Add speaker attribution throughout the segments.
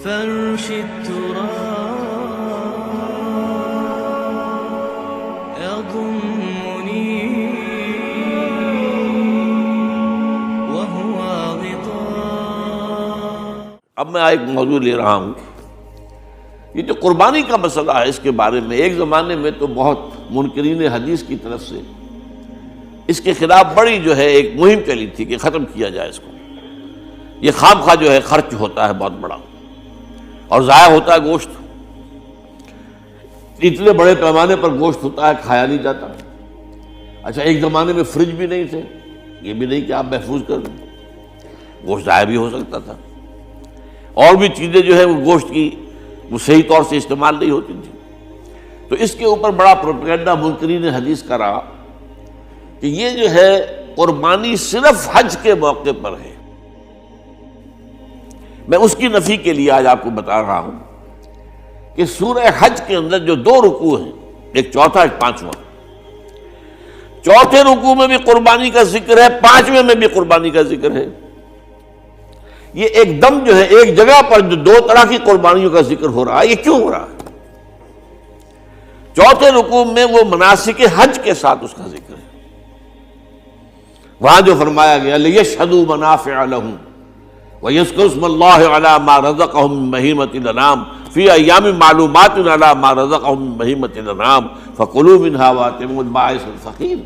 Speaker 1: فرش التراب يضمني وهو غطاء۔
Speaker 2: اب میں ایک موضوع لے رہا ہوں، یہ جو قربانی کا مسئلہ ہے، اس کے بارے میں ایک زمانے میں تو بہت منکرین حدیث کی طرف سے اس کے خلاف بڑی جو ہے ایک مہم چلی تھی کہ ختم کیا جائے اس کو، یہ خام خواہ جو ہے خرچ ہوتا ہے بہت بڑا اور ضائع ہوتا ہے گوشت، اتنے بڑے پیمانے پر گوشت ہوتا ہے کھایا نہیں جاتا۔ اچھا، ایک زمانے میں فریج بھی نہیں تھے، یہ بھی نہیں کہ آپ محفوظ کر دیں، گوشت ضائع بھی ہو سکتا تھا، اور بھی چیزیں جو ہے وہ گوشت کی وہ صحیح طور سے استعمال نہیں ہوتی تھی۔ تو اس کے اوپر بڑا پروپیگنڈا منکرین حدیث کا رہا کہ یہ جو ہے قربانی صرف حج کے موقع پر ہے۔ میں اس کی نفی کے لیے آج آپ کو بتا رہا ہوں کہ سورہ حج کے اندر جو دو رکوع ہیں، ایک چوتھا ایک پانچواں، چوتھے رکوع میں بھی قربانی کا ذکر ہے، پانچویں میں بھی قربانی کا ذکر ہے۔ یہ ایک دم جو ہے ایک جگہ پر جو دو طرح کی قربانیوں کا ذکر ہو رہا ہے، یہ کیوں ہو رہا ہے؟ چوتھے رکوع میں وہ مناسک حج کے ساتھ اس کا ذکر ہے، وہاں جو فرمایا گیا لِيَشْهَدُوا مَنَافِعَ لَهُمْ وَيَذْكُرُوا اسْمَ اللَّهِ عَلَىٰ مَا رَزَقَهُم مِّن بَهِيمَةِ الْأَنْعَامِ فِي أَيَّامٍ مَّعْلُومَاتٍ عَلَىٰ مَا رَزَقَهُم مِّن بَهِيمَةِ الْأَنْعَامِ فَكُلُوا مِنْهَا وَأَطْعِمُوا الْبَائِسَ الْفَقِيرَ۔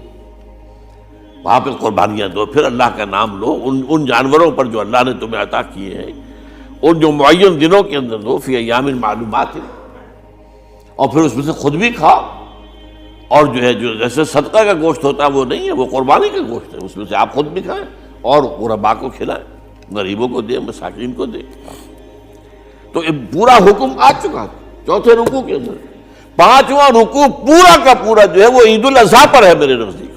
Speaker 2: وہاں پہ قربانیاں دو، پھر اللہ کا نام لو، ان جانوروں پر جو اللہ نے تمہیں عطا کیے ہیں ان جو معین دنوں کے اندر دو، فی ایام معلومات، اور پھر اس میں سے خود بھی کھاؤ، اور جو ہے جو جیسے صدقہ کا گوشت ہوتا ہے وہ نہیں ہے، وہ قربانی کا گوشت ہے، اس میں سے آپ خود بھی کھائیں اور غرباء کو کھلائیں، غریبوں کو دیں، مساکین کو دیں۔ تو یہ پورا حکم آ چکا ہے چوتھے رکوع کے اندر۔ پانچواں رکوع پورا کا پورا جو ہے وہ عید الاضحیٰ پر ہے میرے نزدیک۔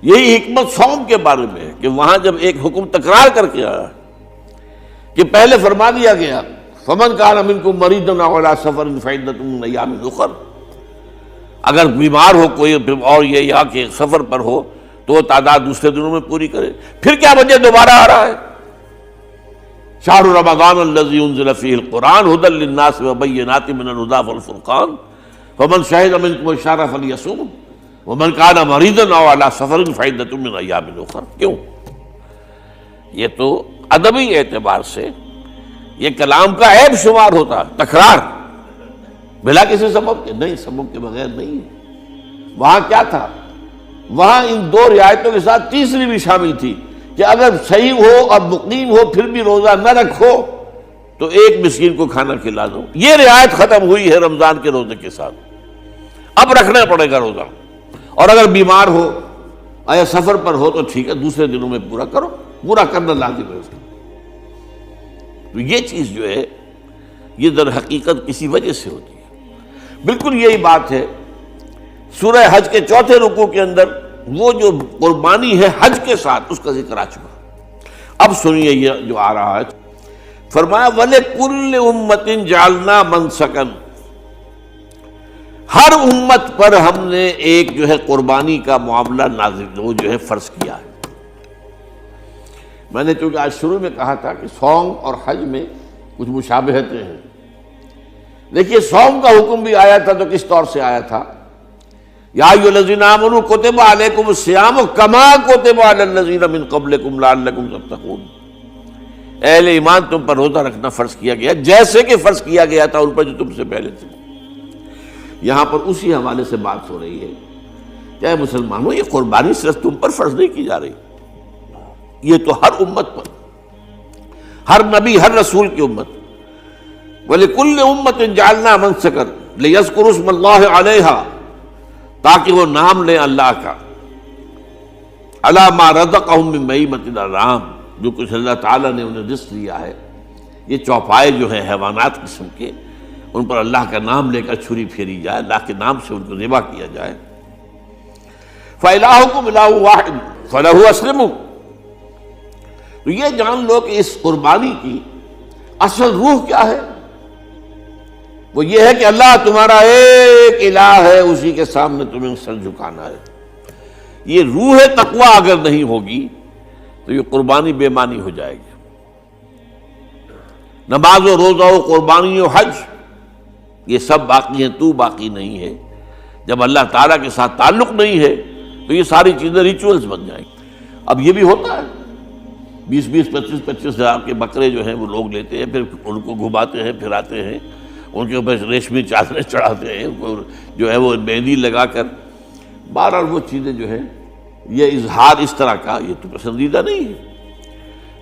Speaker 2: یہی حکمت صوم کے بارے میں ہے کہ وہاں جب ایک حکم تکرار کر کے آیا کہ پہلے فرما دیا گیا فَمَنْ كَانَ مِنْكُمْ مَرِيضًا أَوْ عَلَىٰ سَفَرٍ فَعِدَّةٌ مِّنْ أَيَّامٍ أُخَرَ، اگر بیمار ہو کوئی اور یہ یا کہ سفر پر ہو تو وہ تعداد دوسرے دنوں میں پوری کرے۔ پھر کیا وجہ دوبارہ آ رہا ہے؟ شہر رمضان الذی انزل فیہ القرآن ھدی للناس وبینات من الھدی والفرقان فمن شہد منکم الشہر فلیصمہ ومن کان مریضا او علی سفر فعدۃ من ایام اخر۔ کیوں؟ یہ تو ادبی اعتبار سے یہ کلام کا عیب شمار ہوتا ہے، تکرار بلا کسی سبب کے، نہیں، سبب کے بغیر نہیں ہے۔ وہاں کیا تھا؟ وہاں ان دو رعایتوں کے ساتھ تیسری بھی شامل تھی کہ اگر صحیح ہو اور مقیم ہو پھر بھی روزہ نہ رکھو تو ایک مسکین کو کھانا کھلا دو۔ یہ رعایت ختم ہوئی ہے رمضان کے روزے کے ساتھ، اب رکھنا پڑے گا روزہ، اور اگر بیمار ہو یا سفر پر ہو تو ٹھیک ہے، دوسرے دنوں میں پورا کرو، پورا کرنا لازم ہے اس کا۔ تو یہ چیز جو ہے یہ در حقیقت کسی وجہ سے ہوتی ہے۔ بالکل یہی بات ہے سورہ حج کے چوتھے رکوع کے اندر، وہ جو قربانی ہے حج کے ساتھ اس کا ذکر آ چکا۔ اب سنیے یہ جو آ رہا ہے، فرمایا وَلِكُلِّ أُمَّةٍ جَعَلْنَا مَنْسَكًا، ہر امت پر ہم نے ایک جو ہے قربانی کا معاملہ نازل وہ جو ہے فرض کیا ہے۔ میں نے چونکہ آج شروع میں کہا تھا کہ صوم اور حج میں کچھ مشابہتیں ہیں۔ دیکھیے صوم کا حکم بھی آیا تھا تو کس طور سے آیا تھا؟ یا ایھا الذین آمنوا کتب علیکم الصیام کما کتب علی الذین من قبلکم لعلکم تتقون، اہل ایمان تم پر روزہ رکھنا فرض کیا گیا جیسے کہ فرض کیا گیا تھا ان پر جو تم سے پہلے تھے۔ یہاں پر اسی حوالے سے بات ہو رہی ہے کہ اے مسلمانوں، یہ قربانی صرف تم پر فرض نہیں کی جا رہی، یہ تو ہر امت پر، ہر نبی ہر رسول کی امت۔ وَلِكُلِّ أُمَّةٍ جَعَلْنَا مَنْسَكًا لِيَذْكُرُوا اسْمَ اللَّهِ عَلَيْهَا، تاکہ وہ نام لیں اللہ کا، عَلَىٰ مَا رَزَقَهُم مِّن بَهِیمَةِ الْأَنْعَامِ، جو کچھ اللہ تعالیٰ نے انہیں رزق دیا ہے، یہ چوپائے جو ہیں حیوانات قسم کے، ان پر اللہ کا نام لے کر چھری پھیری جائے، اللہ کے نام سے ان کو ذبح کیا جائے۔ فَإِلَٰهُكُمْ إِلَٰهٌ وَاحِدٌ فَلَهُ أَسْلِمُوا، تو یہ جان لو کہ اس قربانی کی اصل روح کیا ہے؟ وہ یہ ہے کہ اللہ تمہارا ایک الہ ہے، اسی کے سامنے تمہیں سر جھکانا ہے۔ یہ روح تقویٰ اگر نہیں ہوگی تو یہ قربانی بے معنی ہو جائے گی۔ نماز و روزہ و قربانی و حج یہ سب باقی ہیں، تو باقی نہیں ہے۔ جب اللہ تعالیٰ کے ساتھ تعلق نہیں ہے تو یہ ساری چیزیں ریچولز بن جائیں گی۔ اب یہ بھی ہوتا ہے، 20-25 ہزار کے بکرے جو ہیں وہ لوگ لیتے ہیں، پھر ان کو گھماتے ہیں، پھراتے ہیں، ان کے اوپر ریشمی چادریں چڑھاتے ہیں، جو ہے وہ مہندی لگا کر، بہرحال وہ چیزیں جو ہیں یہ اظہار اس طرح کا یہ تو پسندیدہ نہیں ہے۔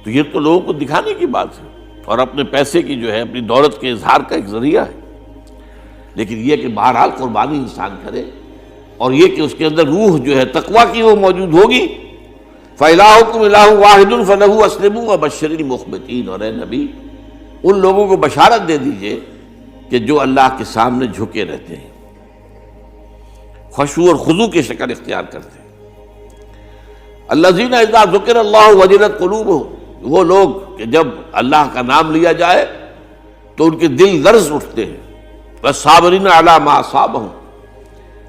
Speaker 2: تو یہ تو لوگوں کو دکھانے کی بات ہے اور اپنے پیسے کی جو ہے اپنی دولت کے اظہار کا ایک ذریعہ ہے، لیکن یہ کہ بہرحال قربانی انسان کرے اور یہ کہ اس کے اندر روح جو ہے تقویٰ کی وہ موجود ہوگی۔ فَإِلَٰهُكُمْ إِلَٰهٌ وَاحِدٌ فَلَهُ أَسْلِمُوا وَبَشِّرِ الْمُخْبِتِينَ، اور اے نبی ان لوگوں کو بشارت دے دیجئے کہ جو اللہ کے سامنے جھکے رہتے ہیں، خشوع اور خضوع کی شکل اختیار کرتے ہیں۔ الَّذِينَ إِذَا ذُكِرَ اللَّهُ وَجِلَتْ قُلُوبُهُمْ، وہ لوگ کہ جب اللہ کا نام لیا جائے تو ان کے دل لرز اٹھتے ہیں۔ وَالصَّابِرِينَ عَلَىٰ مَا أَصَابَهُمْ،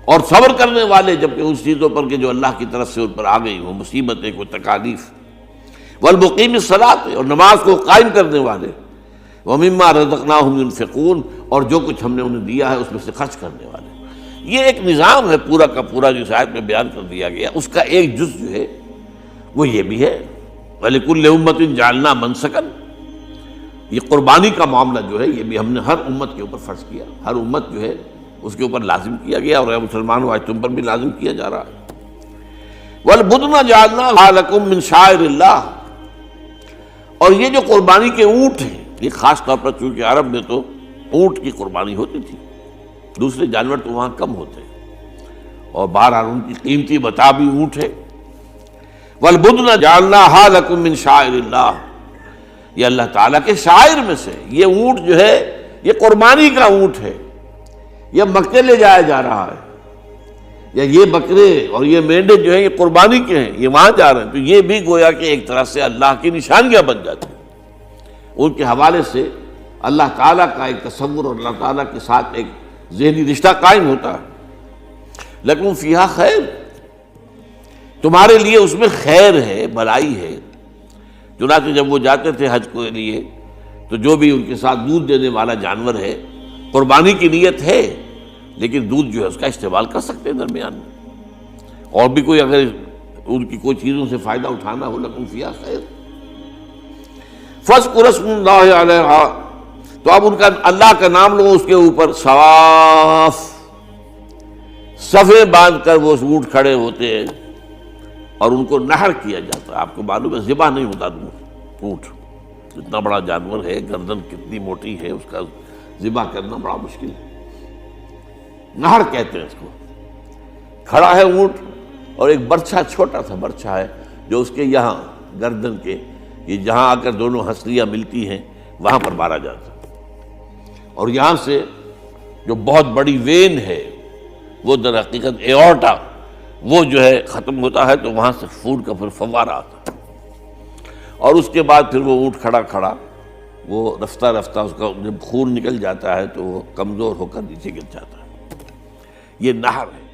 Speaker 2: اور صبر کرنے والے جبکہ اس چیزوں پر کہ جو اللہ کی طرف سے ان پر آ گئی، وہ مصیبتیں، کوئی تکالیف۔ والمقیم الصلاۃ، اور نماز کو قائم کرنے والے۔ ومما رزقناہم ينفقون، اور جو کچھ ہم نے انہیں دیا ہے اس میں سے خرچ کرنے والے۔ یہ ایک نظام ہے پورا کا پورا جس آیت میں بیان کر دیا گیا، اس کا ایک جز جو ہے وہ یہ بھی ہے وَلِكُلِّ أُمَّةٍ جَعَلْنَا مَنسَكًا، یہ قربانی کا معاملہ جو ہے یہ بھی ہم نے ہر امت کے اوپر فرض کیا، ہر امت جو ہے اس کے اوپر لازم کیا گیا، اور اے مسلمانوں آج تم پر بھی لازم کیا جا رہا ہے۔ وَالْبُدْنَ جَعَلْنَاهَا لَكُم مِّن شَعَائِرِ اللَّهِ، اور یہ جو قربانی کے اونٹ ہیں، یہ خاص طور پر چونکہ عرب میں تو اونٹ کی قربانی ہوتی تھی، دوسرے جانور تو وہاں کم ہوتے ہیں، اور بہرحال ان کی قیمتی متاع بھی اونٹ ہے۔ وَالْبُدْنَ جَعَلْنَاهَا لَكُم مِّن شَعَائِرِ اللَّهِ، یہ اللہ تعالیٰ کے شاعر میں سے یہ اونٹ جو ہے یہ قربانی کا اونٹ ہے، یہ مکے لے جایا جا رہا ہے، یا یہ بکرے اور یہ مینڈے جو ہیں یہ قربانی کے ہیں، یہ وہاں جا رہے ہیں، تو یہ بھی گویا کہ ایک طرح سے اللہ کی نشانیاں بن جاتی ہیں۔ ان کے حوالے سے اللہ تعالیٰ کا ایک تصور اور اللہ تعالیٰ کے ساتھ ایک ذہنی رشتہ قائم ہوتا ہے۔ لیکن فیہا خیر، تمہارے لیے اس میں خیر ہے، بھلائی ہے۔ چنانچہ جب وہ جاتے تھے حج کے لیے تو جو بھی ان کے ساتھ دودھ دینے والا جانور ہے، قربانی کی نیت ہے لیکن دودھ جو ہے اس کا استعمال کر سکتے ہیں درمیان میں، اور بھی کوئی اگر ان کی کوئی چیزوں سے فائدہ اٹھانا ہو، لکم فیہا خیر۔ فاذکروا اسم اللہ علیہا، تو اب ان کا اللہ کا نام لو اس کے اوپر، صواف، صفیں باندھ کر وہ اونٹ کھڑے ہوتے ہیں اور ان کو نحر کیا جاتا ہے۔ آپ کو معلوم ہے ذبح نہیں ہوتا اونٹ، اتنا بڑا جانور ہے، گردن کتنی موٹی ہے، اس کا ذبح کرنا بڑا مشکل ہے، نہر کہتے ہیں اس کو۔ کھڑا ہے اونٹ اور ایک برچھا، چھوٹا سا برچھا ہے جو اس کے یہاں گردن کے یہ جہاں آ کر دونوں ہنسلیاں ملتی ہیں وہاں پر مارا جاتا ہے، اور یہاں سے جو بہت بڑی وین ہے وہ در حقیقت ایورٹا، وہ جو ہے ختم ہوتا ہے، تو وہاں سے خون کا پھر فوارہ آتا ہے، اور اس کے بعد پھر وہ اونٹ کھڑا کھڑا وہ رفتہ رفتہ اس کا جب خون نکل جاتا ہے تو وہ کمزور ہو کر نیچے گر جاتا ہے۔ یہ نہر ہے۔